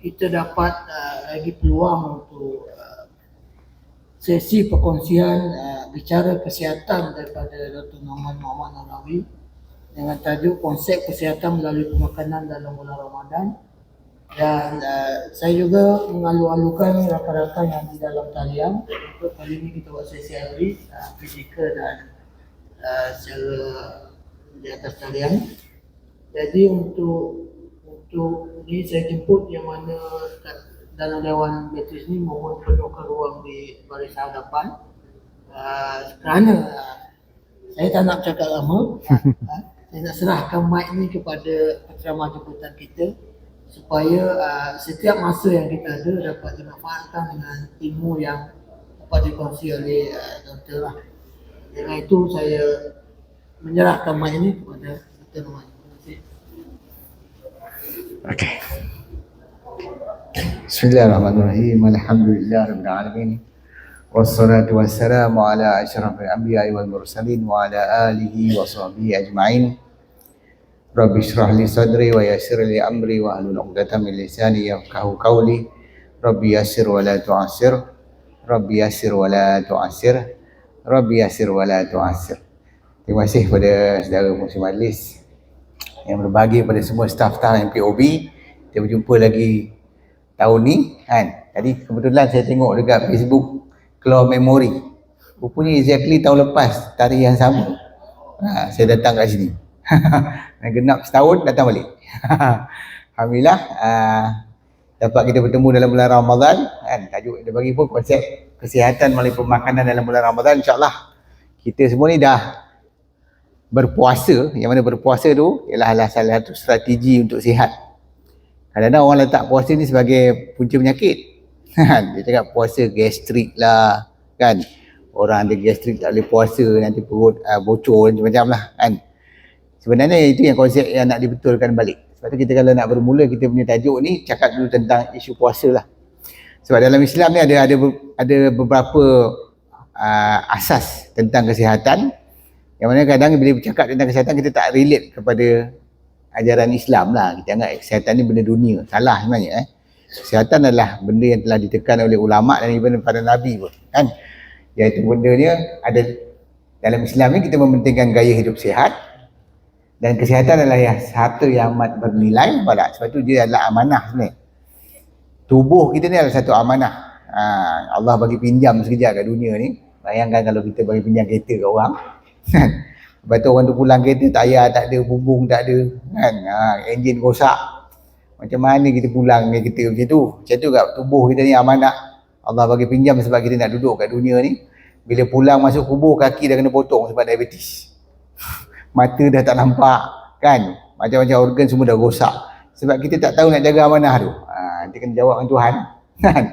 kita dapat lagi peluang untuk sesi perkongsian bicara kesihatan daripada Dr. Muhammad Nawawi dengan tajuk konsep kesihatan melalui pemakanan dalam bulan Ramadan. Dan saya juga mengalu-alukan rakan-rakan yang di dalam talian untuk kali ini kita buat sesi hybrid fizikal dan secara di atas talian. Jadi untuk ini saya jemput yang mana dalam Dewan Betis ni mohon penuhkan ruang di baris hadapan kerana saya tak nak cakap lama. Saya nak serahkan mic ni kepada penceramah jemputan kita supaya setiap masa yang kita ada dapat dimanfaatkan dengan ilmu yang dapat dikongsi oleh Dr. lah. Dengan itu saya menyerahkan mic ini kepada Dr. Muhammad. Okay. Bismillahirrahmanirrahim. Alhamdulillahirabbil alamin. Wassalatu wassalamu ala asyrafil anbiya'i wal mursalin wa ala alihi wa sahbihi ajma'in. Rabbi shrah li sadri wa yassir li amri wa hlul 'uqdatam min lisani yafqahu qawli. Rabbi yassir wa la tu'assir. Rabbi yassir wa la tu'assir. Rabbi yassir wa la tu'assir. Terima kasih kepada saudara pengurusi majlis yang berbagi pada semua staf-staf MPOB. Kita berjumpa lagi tahun ni kan. Tadi kebetulan saya tengok dekat Facebook keluar memori. Rupanya exactly tahun lepas tarikh yang sama. Saya datang kat sini. Genap setahun datang balik. Alhamdulillah dapat kita bertemu dalam bulan Ramadan kan. Tajuk dia bagi pun konsep kesihatan melalui pemakanan dalam bulan Ramadan. InsyaAllah kita semua ni dah berpuasa, yang mana berpuasa tu ialah salah satu strategi untuk sihat. Kadang-kadang orang letak puasa ni sebagai punca penyakit. Dia cakap puasa gastrik lah kan. Orang ada gastrik tak boleh puasa, nanti perut bocor macam-macam lah kan. Sebenarnya itu yang konsep yang nak dibetulkan balik. Sebab tu kita kalau nak bermula kita punya tajuk ni cakap dulu tentang isu puasa lah. Sebab dalam Islam ni ada beberapa asas tentang kesihatan. Yang mana kadang bila bercakap tentang kesihatan kita tak relate kepada ajaran Islam lah. Kita anggap kesihatan ni benda dunia. Salah sebenarnya Kesihatan adalah benda yang telah ditekan oleh ulama' dan even para Nabi pun kan. Iaitu benda ni ada dalam Islam ni kita mementingkan gaya hidup sihat. Dan kesihatan adalah harta yang amat bernilai. Sebab tu dia adalah amanah sebenarnya. Tubuh kita ni adalah satu amanah. Allah bagi pinjam sekejap kat dunia ni. Bayangkan kalau kita bagi pinjam kereta kat orang. Lepas tu orang tu pulang kereta tayar tak ada, bumbung tak ada kan, enjin rosak. Macam mana kita pulang dengan kereta macam tu? Macam tu kat tubuh kita ni amanah. Allah bagi pinjam sebab kita nak duduk kat dunia ni. Bila pulang masuk kubur kaki dah kena potong sebab diabetes. Mata dah tak nampak kan, macam-macam organ semua dah rosak. Sebab kita tak tahu nak jaga amanah tu. Nanti kena jawab dengan Tuhan kan.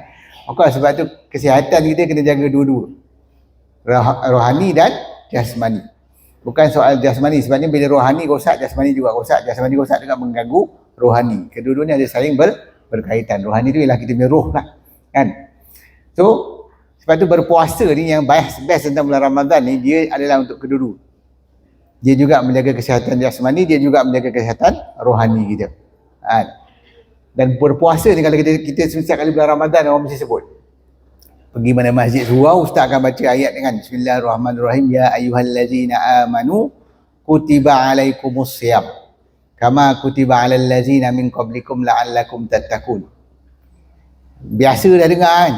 Maka sebab tu kesihatan kita kena jaga dua-dua, rohani dan jasmani. Bukan soal jasmani, sebabnya bila rohani rosak, jasmani juga rosak. Jasmani rosak juga mengganggu rohani. Kedua-duanya ada saling berkaitan. Rohani tu ialah kita punya roh lah kan. So sebab tu berpuasa ni yang best tentang bulan Ramadan ni, dia adalah untuk kedua-dua. Dia juga menjaga kesihatan jasmani, dia juga menjaga kesihatan rohani kita kan. Dan berpuasa ni kalau kita setiap kali bulan Ramadan orang mesti sebut. Pergi mana masjid surau, ustaz akan baca ayat dengan Bismillahirrahmanirrahim. Ya ayyuhallazina amanu kutiba alaikumus siyam kama kutiba alal ladzina min qablikum la'allakum tattaqun. Biasa dah dengar kan,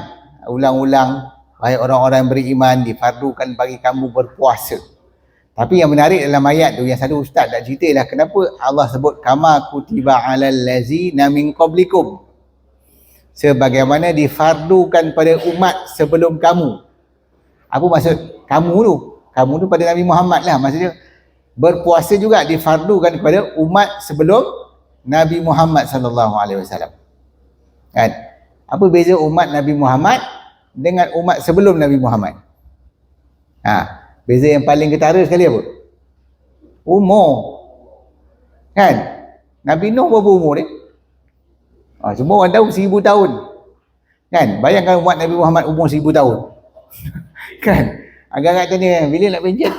ulang-ulang, wahai orang-orang yang beriman, difardukan bagi kamu berpuasa. Tapi yang menarik dalam ayat tu, yang satu ustaz tak cerita lah kenapa Allah sebut kama kutiba alal ladzina min qablikum, sebagaimana difardukan pada umat sebelum kamu. Apa maksud kamu tu? Kamu tu pada Nabi Muhammad lah. Maksudnya berpuasa juga difardukan kepada umat sebelum Nabi Muhammad sallallahu alaihi wasallam. Kan? Apa beza umat Nabi Muhammad dengan umat sebelum Nabi Muhammad? Beza yang paling ketara sekali apa? Umur. Kan? Nabi Nuh berapa umur dia? Semua orang tahu 1000 tahun kan. Bayangkan umat Nabi Muhammad umur 1000 tahun kan. Agak-agak tanya bila nak pencet,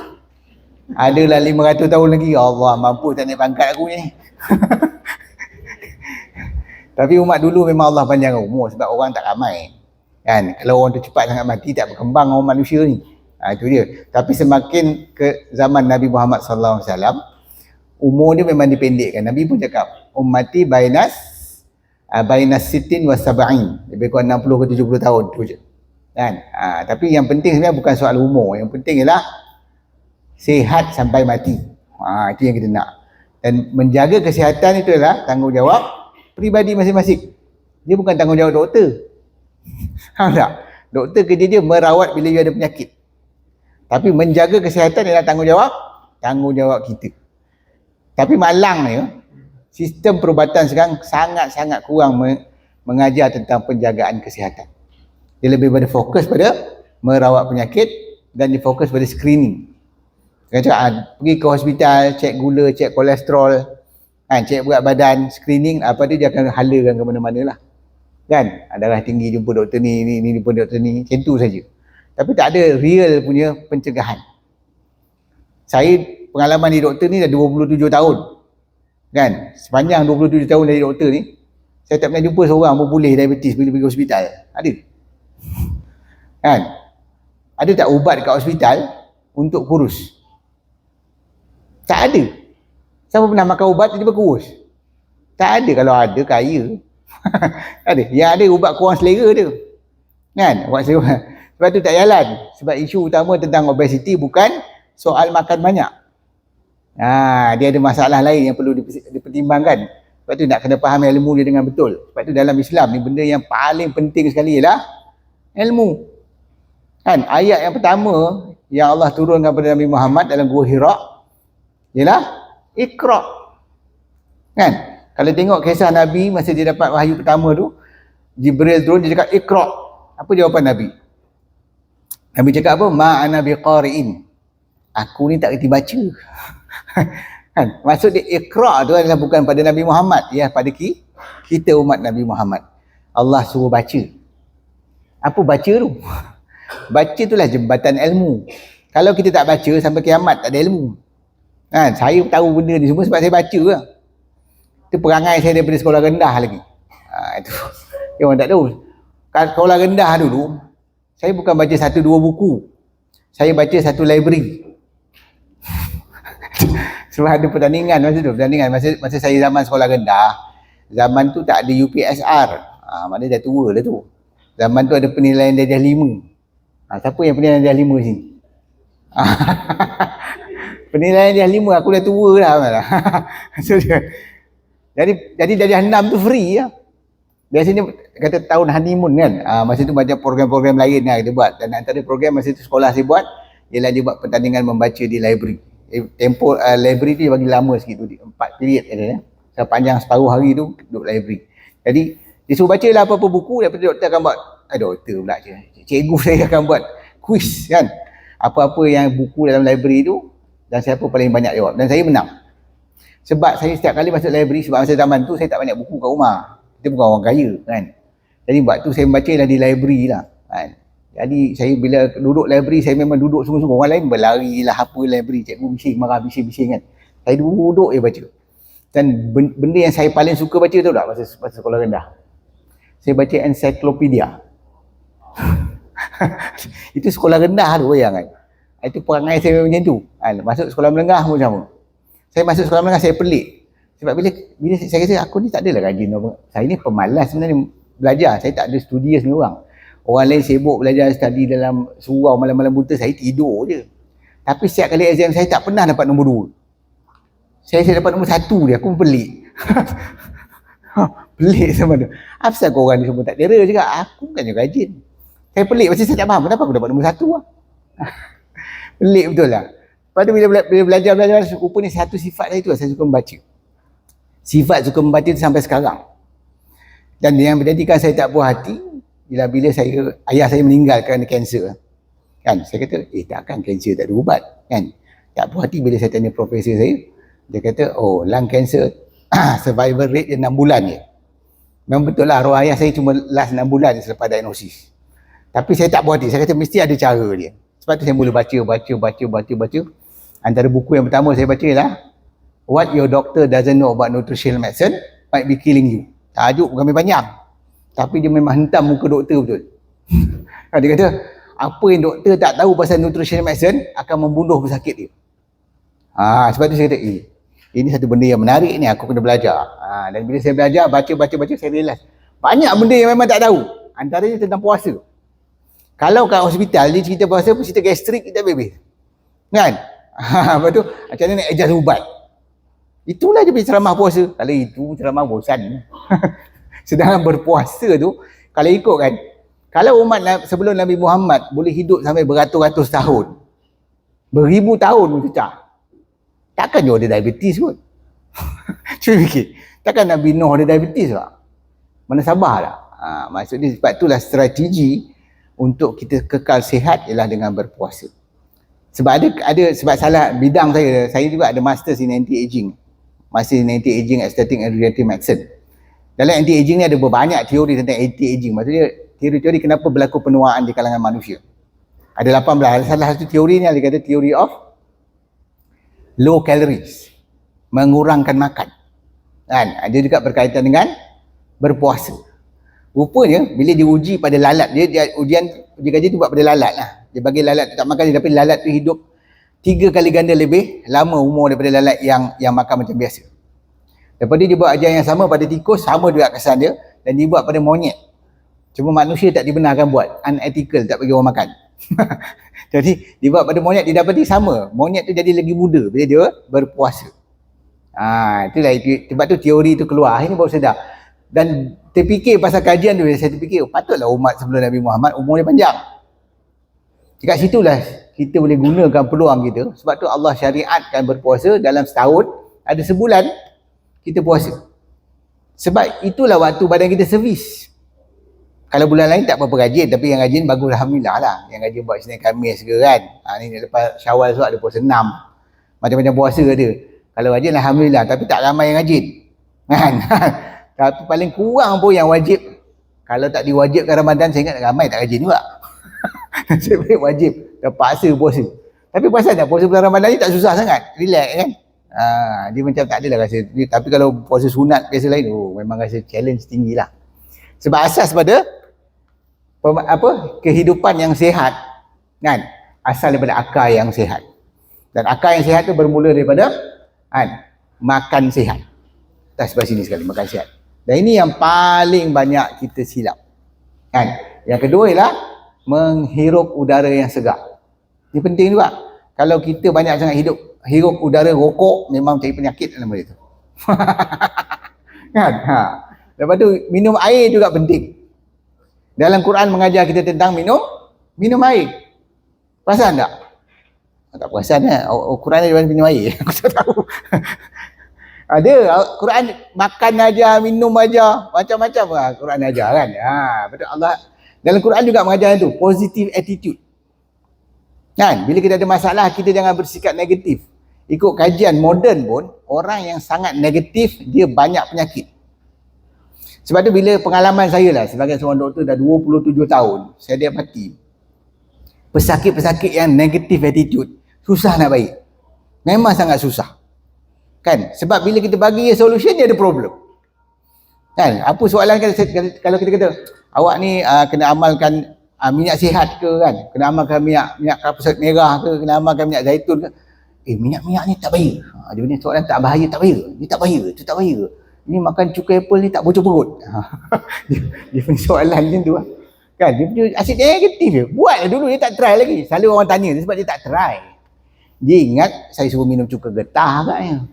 adalah 500 tahun lagi. Allah, mampu tak naik pangkat aku ni Tapi umat dulu memang Allah panjang umur sebab orang tak ramai. Kan? Kalau orang tu cepat sangat mati, tak berkembang orang manusia ni. Itu dia. Tapi semakin ke zaman Nabi Muhammad SAW, umur dia memang dipendekkan. Nabi pun cakap, ummati bainas sitin wa sab'in. Lebih kurang 60 ke 70 tahun tu je. Kan? Tapi yang penting sebenarnya bukan soal umur. Yang penting ialah sihat sampai mati. Itu yang kita nak. Dan menjaga kesihatan itu adalah tanggungjawab peribadi masing-masing. Dia bukan tanggungjawab doktor. Faham tak? Doktor kerja dia merawat bila dia ada penyakit. Tapi menjaga kesihatan adalah tanggungjawab kita. Tapi malang ni, sistem perubatan sekarang sangat-sangat kurang mengajar tentang penjagaan kesihatan. Dia lebih pada fokus pada merawat penyakit dan dia fokus pada screening. Cakap, pergi ke hospital, cek gula, cek kolesterol, cek berat badan, screening, apa dia akan halakan ke mana-mana lah. Kan? Darah tinggi jumpa doktor ni jumpa doktor ni, macam tu saja. Tapi tak ada real punya pencegahan. Saya pengalaman di doktor ni dah 27 tahun. Kan? Sepanjang 27 tahun dari doktor ni, saya tak pernah jumpa seorang pun boleh diabetes bila pergi hospital. Ada? Kan? Ada tak ubat kat hospital untuk kurus? Tak ada. Siapa pernah makan ubat tiba-tiba kurus? Tak ada. Kalau ada, kaya. Ada. Yang ada ubat kurang selera dia. Kan? Ubat selera. Sebab tu tak jalan. Sebab isu utama tentang obesiti bukan soal makan banyak. Dia ada masalah lain yang perlu dipertimbangkan. Sebab tu nak kena faham ilmu dia dengan betul. Sebab tu dalam Islam ni benda yang paling penting sekali ialah ilmu. Kan? Ayat yang pertama yang Allah turunkan kepada Nabi Muhammad dalam Gua Hira ialah Iqra. Kan? Kalau tengok kisah Nabi masa dia dapat wahyu pertama tu, Jibril turun, dia cakap Iqra. Apa jawapan Nabi? Nabi cakap apa? Ma'ana biqari'in. Aku ni tak kerti baca. Kan? Maksud dia Iqra tu adalah bukan pada Nabi Muhammad, ya, pada kita umat Nabi Muhammad. Allah suruh baca. Apa baca tu? Baca tu lah jembatan ilmu. Kalau kita tak baca sampai kiamat tak ada ilmu. Kan? Saya tahu benda ni semua sebab saya baca lah. Itu perangai saya daripada sekolah rendah lagi. Itu yang orang tak tahu. Kat sekolah rendah dulu, saya bukan baca 1-2 buku. Saya baca satu library. Sebab ada pertandingan masa tu. Masa saya zaman sekolah rendah, zaman tu tak ada UPSR. Maknanya dah tua lah tu. Zaman tu ada penilaian darjah 5. Siapa yang penilaian darjah 5 sini? Penilaian darjah 5 aku dah tua dah. So, jadi darjah 6 tu free lah. Biasanya kata tahun honeymoon kan. Masa tu macam program-program lain lah kita buat. Dan antara program masa tu sekolah saya buat ialah dia buat pertandingan membaca di library. Tempoh library tu dia bagi lama sikit tu, 4 period ada. Sepanjang separuh hari tu duduk library. Jadi dia suruh baca lah apa-apa buku, daripada doktor akan buat doktor pula je. Cikgu saya akan buat quiz kan. Apa-apa yang buku dalam library tu dan siapa paling banyak jawab. Dan saya menang. Sebab saya setiap kali masuk library, sebab masa zaman tu saya tak banyak buku kat rumah. Kita bukan orang kaya kan. Jadi buat tu saya membaca lah di library lah kan. Jadi saya bila duduk library, saya memang duduk sungguh-sungguh. Orang lain berlari lah apa library, cikgu bising, marah bising-bising kan. Saya duduk je baca. Dan benda yang saya paling suka baca tu tak masa sekolah rendah. Saya baca ensiklopedia. Itu sekolah rendah tu bayangkan. Itu perangai saya macam tu. Masuk sekolah menengah pun sama. Saya masuk sekolah menengah saya pelik. Sebab bila saya kata aku ni tak adalah rajin. Saya ni pemalas sebenarnya belajar. Saya tak ada studious ni orang. Orang lain sibuk belajar study dalam surau malam-malam buta, saya tidur je. Tapi setiap kali exam saya tak pernah dapat nombor 2. Saya dapat nombor 1 dia, aku pun pelik. Pelik sama tu. Apa sebab korang ni semua tak dera juga? Aku bukannya rajin. Saya pelik, macam saya tak faham kenapa aku dapat nombor 1 lah. Pelik betul lah. Lepas tu bila belajar, rupanya satu sifat saya tu lah, saya suka membaca. Sifat suka membaca tu sampai sekarang. Dan yang menjadikan saya tak puas hati, bila ayah saya meninggal kerana kanser. Kan, saya kata, takkan kanser tak ada ubat. Kan, tak puas hati bila saya tanya profesor saya. Dia kata, lung cancer survival rate dia 6 bulan je. Memang betul lah, arwah ayah saya cuma last 6 bulan selepas diagnosis. Tapi saya tak puas hati, saya kata mesti ada cara dia. Sebab tu saya mula baca. Antara buku yang pertama saya baca ialah What Your Doctor Doesn't Know About Nutritional Medicine Might Be Killing You. Tajuk bukan main panjang. Tapi dia memang hentam muka doktor betul. Dia kata, apa yang doktor tak tahu pasal nutritional medicine akan membunuh pesakit dia. Sebab tu saya kata, ini satu benda yang menarik ni, aku kena belajar. Dan bila saya belajar, baca, saya realise banyak benda yang memang tak tahu. Antaranya tentang puasa. Kalau kat hospital, dia cerita puasa, cerita gastrik, kita habis. Kan? Lepas tu, macam mana nak adjust ubat. Itulah dia punya ceramah puasa. Kalau itu ceramah bosan. Sedangkan berpuasa tu, kalau ikut kan, kalau umat sebelum Nabi Muhammad boleh hidup sampai beratus-ratus tahun, beribu tahun pun cecah, takkan dia ada diabetes kot. Cuba fikir, takkan Nabi Nuh ada diabetes tak? Mana sabar tak? Maksudnya sebab itulah strategi untuk kita kekal sihat ialah dengan berpuasa. Sebab ada sebab salah bidang saya juga ada masters in anti-aging. Master in anti-aging, aesthetic and regenerative medicine. Dalam anti-aging ni ada banyak teori tentang anti-aging. Maksudnya teori-teori kenapa berlaku penuaan di kalangan manusia. Ada 18. Salah satu teori ni dia kata teori of low calories, mengurangkan makan. Kan? Ada juga berkaitan dengan berpuasa. Rupanya bila diuji pada lalat, uji kaji tu buat pada lalat lah. Dia bagi lalat tu tak makan, tapi lalat tu hidup 3 kali ganda lebih lama umur daripada lalat yang makan macam biasa. Lepas dia buat ajar yang sama pada tikus, sama juga kesan dia, dan dia buat pada monyet. Cuma manusia tak dibenarkan buat, unethical, tak bagi orang makan. Jadi dia buat pada monyet, dia dapati sama. Monyet tu jadi lagi muda bila dia berpuasa. Itulah sebab tu teori tu keluar. Ini baru sedar. Dan terfikir pasal kajian tu, saya terfikir patutlah umat sebelum Nabi Muhammad umur dia panjang. Dekat situlah kita boleh gunakan peluang kita. Sebab tu Allah syariatkan berpuasa dalam setahun, ada sebulan kita puasa. Sebab itulah waktu badan kita servis. Kalau bulan lain tak apa-apa rajin, tapi yang rajin bagus, alhamdulillah lah. Yang rajin buat Isnin Khamis ke kan. Ni lepas Syawal tu ada puasa 6. Macam-macam puasa ada. Kalau rajin alhamdulillah, tapi tak ramai yang rajin. Kan? Tapi paling kurang pun yang wajib. Kalau tak diwajibkan Ramadan, saya ingat ramai tak rajin juga. Saya baik wajib, terpaksa puasa. Tapi puasa tak, puasa bulan Ramadan ni tak susah sangat. Relax kan. Dia macam tak adalah rasa. Tapi kalau puasa sunat biasa lain, memang rasa challenge tinggi lah. Sebab asas pada kehidupan yang sihat kan, asal daripada akal yang sihat. Dan akal yang sihat tu bermula daripada makan sihat. Tak sebelah sini sekali, makan sihat. Dan ini yang paling banyak kita silap kan. Yang kedua ialah menghirup udara yang segar. Ini penting juga. Kalau kita banyak sangat hirup udara rokok, memang cari penyakit dalam benda tu. Kan? Lepas tu minum air juga penting. Dalam Quran mengajar kita tentang minum air. Perasan tak? Tak perasan lah. Quran ada minum air. Aku tak tahu. Ada. Quran makan aja, minum aja, macam-macam lah Quran ajar kan. Betul Allah. Dalam Quran juga mengajar itu, positive attitude. Kan? Bila kita ada masalah, kita jangan bersikap negatif. Ikut kajian moden pun, orang yang sangat negatif, dia banyak penyakit. Sebab tu bila pengalaman saya lah sebagai seorang doktor dah 27 tahun, saya dapati pesakit-pesakit yang negative attitude susah nak baik. Memang sangat susah. Kan? Sebab bila kita bagi solution, dia ada problem. Kan? Apa soalan kalau kita kata, awak ni kena amalkan minyak sihat ke kan? Kena amalkan minyak kapusat merah ke? Kena amalkan minyak zaitun ke? Minyak-minyak ni tak bahaya. Dia punya soalan tak bahaya, tak bahaya. Ni tak bahaya, tu tak bahaya. Ni makan cukai apple ni tak bocor perut. Dia punya soalan macam tu lah. Kan? Dia punya asyik negatif je. Buatlah dulu, dia tak try lagi. Selalu orang tanya sebab dia tak try. Dia ingat saya suruh minum cuka getah agaknya.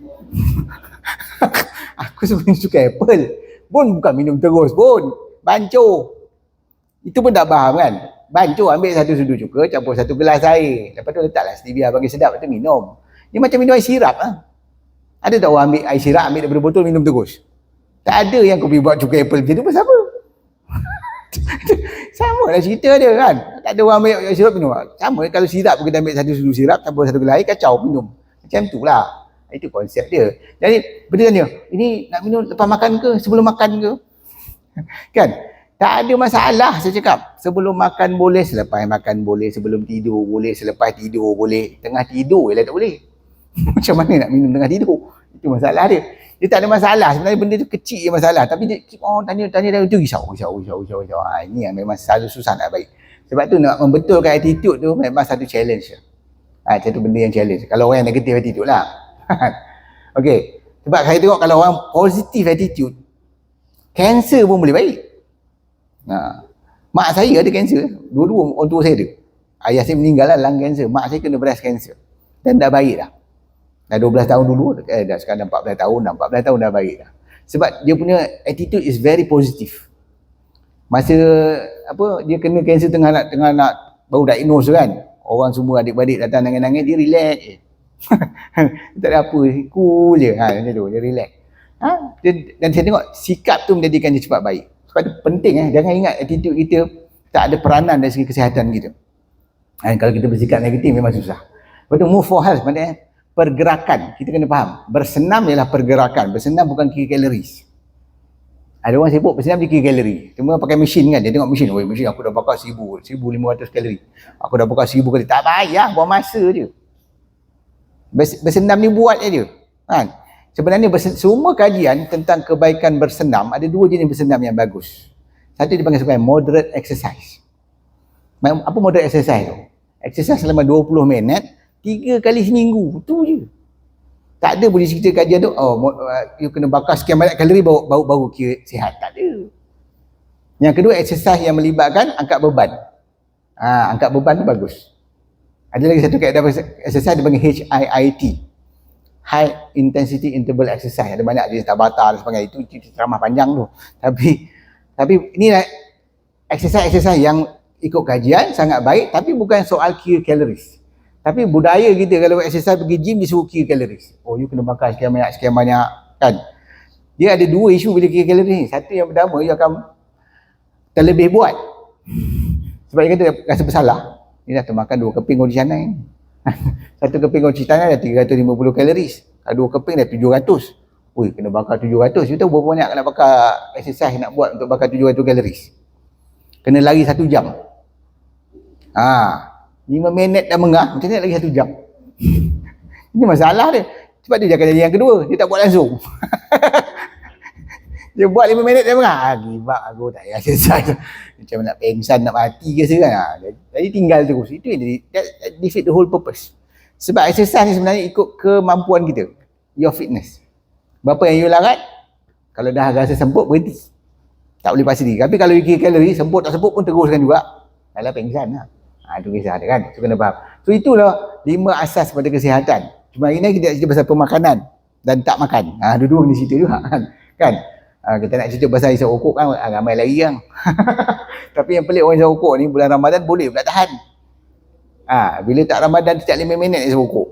Aku suruh minum cukai apple. Pun bukan minum terus pun. Bancuh. Itu pun tak faham kan. Bancuh, ambil satu sudu cuka, campur satu gelas air. Lepas tu letaklah stevia bagi sedap, lepas tu minum. Dia macam minum air sirap lah. Ada tak orang ambil air sirap, ambil daripada botol, minum terus? Tak ada yang kau pergi buat cukai apple macam tu, pasal apa? Sama lah cerita dia kan. Tak ada orang ambil air sirap minum. Sama kalau sirap pun kita ambil satu sudu sirap, campur satu gelas air, kacau minum. Macam tu lah. Itu konsep dia. Jadi benda tanya, ini nak minum lepas makan ke, sebelum makan ke? Kan? Tak ada masalah saya cakap. Sebelum makan boleh, selepas makan boleh, sebelum tidur boleh, selepas tidur boleh. Tengah tidur je lah tak boleh. Macam mana nak minum tengah tidur? Itu masalah dia. Dia tak ada masalah. Sebenarnya benda tu kecil je masalah. Tapi dia keep on tanya tu risau. Ini yang memang selalu susah nak baik. Sebab tu nak membetulkan attitude tu memang satu challenge. Satu benda yang challenge. Kalau orang yang negatif attitude lah. Okay. Sebab saya tengok kalau orang positive attitude, kanser pun boleh baik. Mak saya ada kanser. Dua-dua orang tua saya ada. Ayah saya meninggal lah lung cancer. Mak saya kena breast cancer. Dan dah baik dah. Dah 12 tahun dulu. Dah sekarang 14 tahun dah. 14 tahun dah baik dah. Sebab dia punya attitude is very positive. Masa dia kena kanser tengah nak baru diagnose kan. Orang semua adik-beradik datang nangis-nangis, dia relax je. Tak ada apa, cool je. Macam tu, dia relax. Dan saya tengok sikap tu menjadikan dia cepat baik. Sebab tu penting jangan ingat attitude kita tak ada peranan dari segi kesihatan kita. Kalau kita bersikap negatif memang susah. Lepas tu move for health maknanya pergerakan. Kita kena faham. Bersenam ialah pergerakan. Bersenam bukan kira calories. Ada orang sibuk bersenam dia kira kalori. Cuma pakai mesin kan. Dia tengok mesin. Oh, mesin aku dah bakar 1,500 kalori. Aku dah bakar 1,000 kalori. Tak payah. Buang masa je. Bersenam ni buat je. Kan? Sebenarnya semua kajian tentang kebaikan bersenam, ada dua jenis bersenam yang bagus. Satu dipanggil sebagai moderate exercise. Apa moderate exercise tu? Exercise selama 20 minit, 3 kali seminggu. Itu je. Tak ada boleh cerita kajian tu, you kena bakar sekian banyak kalori baru kira sihat. Tak ada. Yang kedua, exercise yang melibatkan angkat beban. Angkat beban tu bagus. Ada lagi satu kaedah exercise dipanggil HIIT. High Intensity Interval Exercise. Ada banyak jenis Tabata dan sebagainya. Itu ceramah panjang tu. Tapi ini exercise yang ikut kajian sangat baik, tapi bukan soal kira calories. Tapi budaya kita kalau exercise pergi gym disuruh kira calories. Oh, you kena bakar sekian banyak kan. Dia ada dua isu bila kira calories. Satu yang pertama, you akan terlebih buat. Sebab dia kata rasa bersalah. Ni dah termakan 2 keping roti canai. 1 keping roti canai dah 350 calories. Kalau 2 keping dah 700. Ui, kena bakar 700. You tahu berapa banyak nak bakar exercise nak buat untuk bakar 700 calories? Kena lari 1 jam. 5 minit dah mengah, macam ni lagi 1 jam. Ini masalah dia. Sebab dia akan jadi yang kedua. Dia tak buat langsung. Dia buat 5 minit dah mengah. Give up aku tak payah exercise. Macam nak pengsan, nak mati ke kan. Jadi tinggal terus. Itu yang jadi, that defeat the whole purpose. Sebab exercise ni sebenarnya ikut kemampuan kita. Your fitness. Berapa yang you larat, kalau dah rasa semput, berhenti. Tak boleh paksa diri. Tapi kalau you kira kalori, semput tak semput pun teruskan juga. Dalam pengsan lah. Itu kisah dia kan. So kena faham. So itulah 5 asas pada kesihatan. Cuma hari ni kita cerita pasal pemakanan dan tak makan. Dua-dua ni cerita juga kan. Kita nak cerita pasal isap rokok kan, ramai lagi kan. Tapi yang pelik orang isap rokok ni bulan Ramadan boleh pula tahan. Bila tak Ramadan setiap 5 minit isap rokok.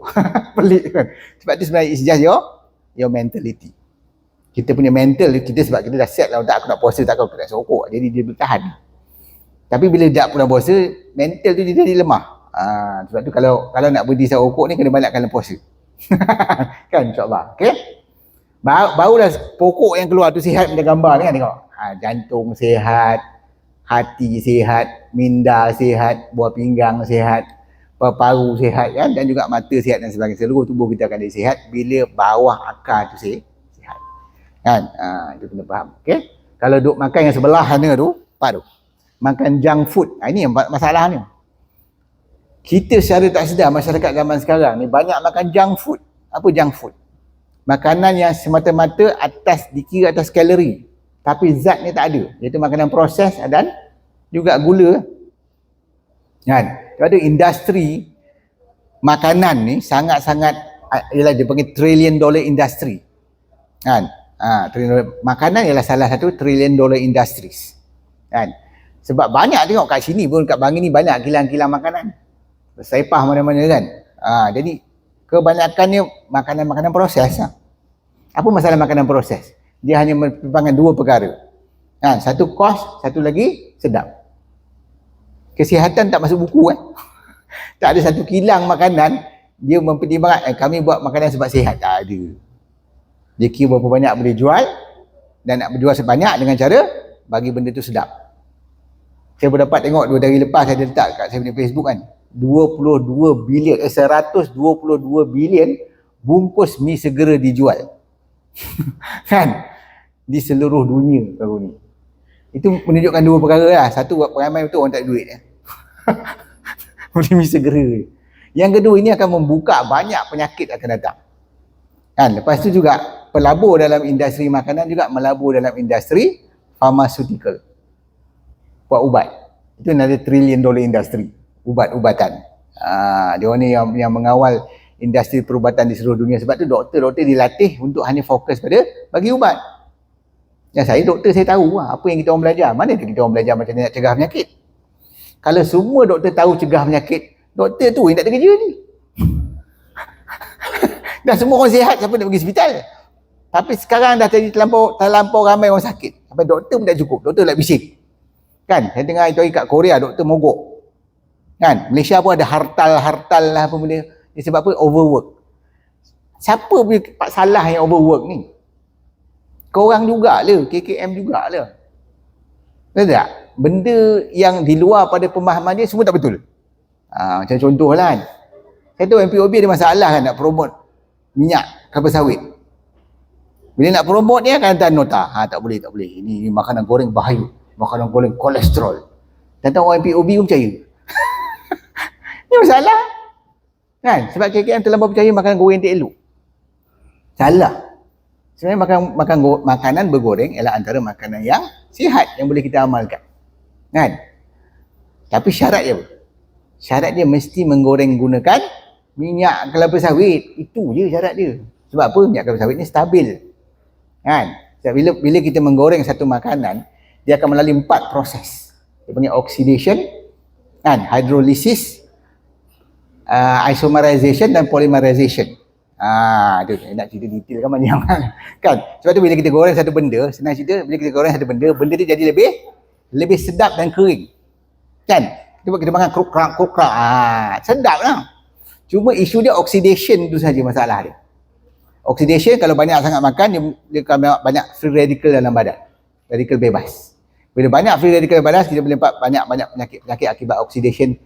Pelik kan. Sebab tu sebenarnya it's just your mentality. Kita punya mental kita sebab kita dah set lah tak aku nak puasa tak aku nak isap rokok. Jadi dia bertahan. Tapi bila tak pernah puasa, mental tu dia jadi lemah. Sebab tu kalau nak berhenti isap rokok ni kena banyakkan puasa. Kan insyaAllah. Okay? Barulah pokok yang keluar tu sihat macam gambar ni kan tengok. Jantung sihat, hati sihat, minda sihat, buah pinggang sihat, paru sihat kan, dan juga mata sihat dan sebagainya. Seluruh tubuh kita akan jadi sihat bila bawah akar tu sihat. Kan? Itu kena faham. Okay? Kalau duk makan yang sebelah sana tu, apa tu? Makan junk food. Ini yang masalah ni. Kita secara tak sedar masyarakat zaman sekarang ni banyak makan junk food. Apa junk food? Makanan yang semata-mata dikira atas kalori. Tapi zat ni tak ada. Iaitu makanan proses dan juga gula. Kan? Sebab tu industri makanan ni sangat-sangat ialah dia panggil $1 trillion industry. Kan? Makanan ialah salah satu $1 trillion industries. Kan? Sebab banyak tengok kat sini pun, kat Bangi ni banyak kilang-kilang makanan. Bersepah mana-mana kan. Jadi kebanyakannya makanan-makanan proses lah. Apa masalah makanan proses? Dia hanya mempertimbangkan 2 perkara. Satu kos, satu lagi sedap. Kesihatan tak masuk buku Tak ada satu kilang makanan dia mempertimbangkan kami buat makanan sebab sihat. Tak ada. Dia kira berapa banyak boleh jual dan nak berjual sebanyak dengan cara bagi benda tu sedap. Saya berdapat tengok 2 hari lepas saya letak kat saya punya Facebook kan. 122 bilion bungkus mi segera dijual. Kan? Di seluruh dunia baru ni. Itu menunjukkan dua perkara lah. Satu, buat peramai betul orang tak ada duit. Boleh segera. Yang kedua, ini akan membuka banyak penyakit akan datang. Kan? Lepas tu juga pelabur dalam industri makanan juga melabur dalam industri pharmaceutical. Buat ubat. Itu another $1 trillion industri. Ubat-ubatan. Dia orang ni yang mengawal industri perubatan di seluruh dunia. Sebab tu doktor-doktor dilatih untuk hanya fokus pada bagi ubat. Yang saya doktor, saya tahu apa yang kita orang belajar. Mana kita orang belajar macam mana nak cegah penyakit. Kalau semua doktor tahu cegah penyakit, doktor tu yang tak ada kerja ni. Dah semua orang sihat, siapa nak pergi hospital? Tapi sekarang dah jadi terlampau ramai orang sakit. Sampai doktor pun tak cukup, doktor nak bising. Kan, saya dengar itu hari kat Korea, doktor mogok. Kan, Malaysia pun ada hartal lah apa benda. Dia sebab apa? Overwork. Siapa punya salah yang overwork ni? Korang jugalah, KKM jugalah. Betul tak? Benda yang di luar pada pemahaman dia semua tak betul. Macam contoh lah kan. Saya tahu MPOB ada masalah kan nak promote minyak kelapa sawit. Bila nak promote dia akan hantar nota. Tak boleh. Ini makanan goreng bahaya. Makanan goreng kolesterol. Tentang orang MPOB pun percaya. Ini masalah. Kan? Sebab KKM terlampau percaya makanan goreng tak elok. Salah. Sebenarnya makanan bergoreng ialah antara makanan yang sihat yang boleh kita amalkan. Kan? Tapi syarat dia apa? Syarat dia mesti menggoreng gunakan minyak kelapa sawit. Itu je syarat dia. Sebab apa? Minyak kelapa sawit ni stabil. Kan? Sebab bila kita menggoreng satu makanan, dia akan melalui 4 proses. Dia panggil oxidation, kan? Hydrolysis, isomerization dan polymerization. Tu nak cerita detail kan banyak kan. Sebab tu bila kita goreng satu benda, senang cerita, bila kita goreng satu benda dia jadi lebih sedap dan kering. Kan? Kita makan kruk-krak. Sedap lah. Cuma isu dia oxidation tu saja masalah dia. Oxidation kalau banyak sangat makan, dia akan banyak free radical dalam badan. Radical bebas. Bila banyak free radical bebas, kita boleh dapat banyak penyakit akibat oxidation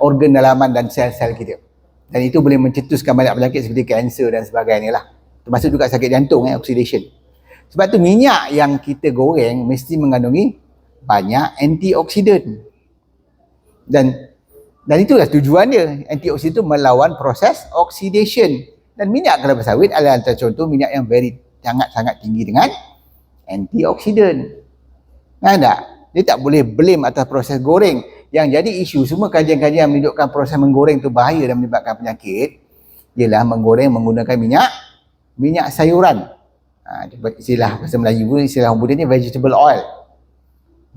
organ dalaman dan sel-sel kita. Dan itu boleh mencetuskan banyak penyakit seperti kanser dan sebagainya lah. Termasuk juga sakit jantung, oxidation. Sebab tu minyak yang kita goreng mesti mengandungi banyak antioksidan. Dan itulah tujuan dia. Antioksidan itu melawan proses oxidation. Dan minyak kelapa sawit adalah antara contoh minyak yang sangat-sangat tinggi dengan antioksidan. Tak? Dia tak boleh blame atas proses goreng. Yang jadi isu, semua kajian-kajian menunjukkan proses menggoreng tu bahaya dan menyebabkan penyakit ialah menggoreng menggunakan minyak sayuran. Istilah bahasa Melayu, istilah orang Buddha ni vegetable oil.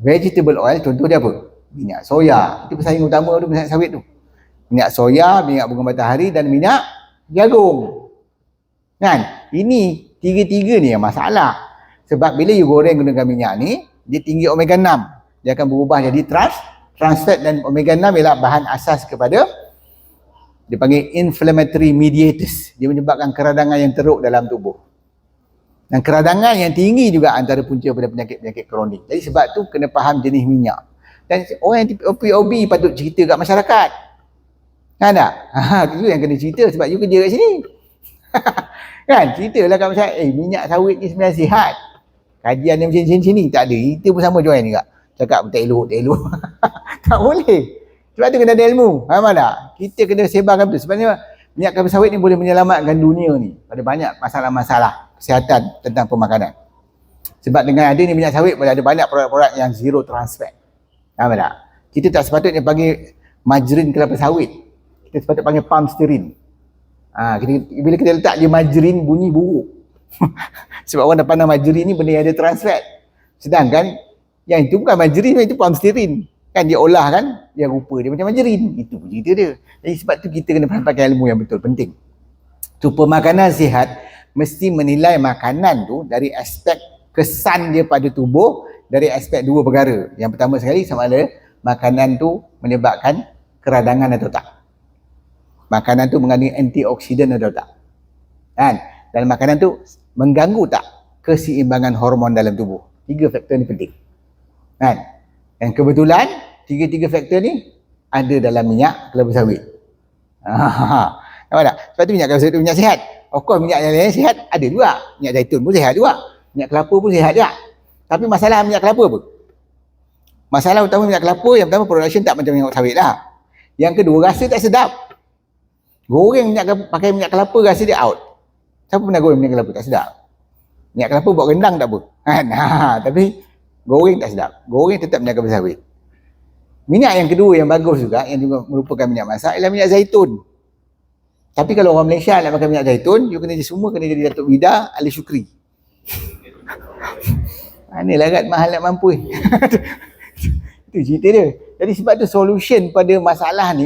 Vegetable oil contoh dia apa? Minyak soya. Itu pesaing utama tu minyak sawit tu. Minyak soya, minyak bunga matahari dan minyak jagung. Kan? Ini tiga-tiga ni yang masalah. Sebab bila you goreng gunakan minyak ni, dia tinggi omega 6. Dia akan berubah jadi trans fat, dan omega 6 ialah bahan asas kepada, dia panggil inflammatory mediators. Dia menyebabkan keradangan yang teruk dalam tubuh. Dan keradangan yang tinggi juga antara punca pada penyakit-penyakit kronik. Jadi sebab tu kena faham jenis minyak. Dan orang yang POB patut cerita kat masyarakat. Kan tak? Itu yang kena cerita sebab you kerja kat sini. Kan? Ceritalah kat masyarakat, minyak sawit ni sebenarnya sihat. Kajian yang macam ni tak ada. Kita pun sama join juga. Cakap tak elok. Tak boleh. Sebab tu kena ada ilmu. Faham tak? Kita kena sebarkan tu. Sebenarnya minyak kelapa sawit ni boleh menyelamatkan dunia ni pada banyak masalah-masalah kesihatan tentang pemakanan. Sebab dengan ada ni minyak sawit boleh ada banyak produk-produk yang zero trans fat. Faham tak? Kita tak sepatutnya panggil margarin kelapa sawit. Kita sepatutnya panggil palm stearin. Bila kita letak je margarin, bunyi buruk. Sebab orang dah pandang margarin ni benda yang ada trans fat. Sedangkan yang itu bukan margarin, itu palm stearin. Kan dia olah kan, dia rupa dia macam margarin. Itu pun cerita dia. Jadi sebab tu kita kena pakai ilmu yang betul, penting. Tu pemakanan sihat mesti menilai makanan tu dari aspek kesan dia pada tubuh, dari aspek dua perkara. Yang pertama sekali sama ada makanan tu menyebabkan keradangan atau tak. Makanan tu mengandungi antioksidan atau tak. Kan? Dan makanan tu mengganggu tak keseimbangan hormon dalam tubuh. 3 faktor ni penting. Kan? Dan kebetulan 3 faktor ni ada dalam minyak kelapa sawit. Nampak tak? Sebab tu minyak kelapa sawit tu minyak sihat. Of course minyak yang lain sihat ada juga. Minyak zaitun pun sihat juga. Minyak kelapa pun sihat juga. Tapi masalah minyak kelapa apa? Masalah utama minyak kelapa yang pertama production tak macam minyak sawit lah. Yang kedua rasa tak sedap. Goreng minyak kelapa, pakai minyak kelapa rasa dia out. Siapa pernah goreng minyak kelapa tak sedap? Minyak kelapa buat rendang tak apa. Kan? Tapi goreng tak sedap. Goreng tetap minyak kelapa sawit. Minyak yang kedua yang bagus juga, yang juga merupakan minyak masak ialah minyak zaitun. Tapi kalau orang Malaysia nak pakai minyak zaitun, you kena semua kena jadi Datuk Vida Ali Syukri. Mana larat mahal nak mampu. Itu cerita dia. Jadi sebab tu solution pada masalah ni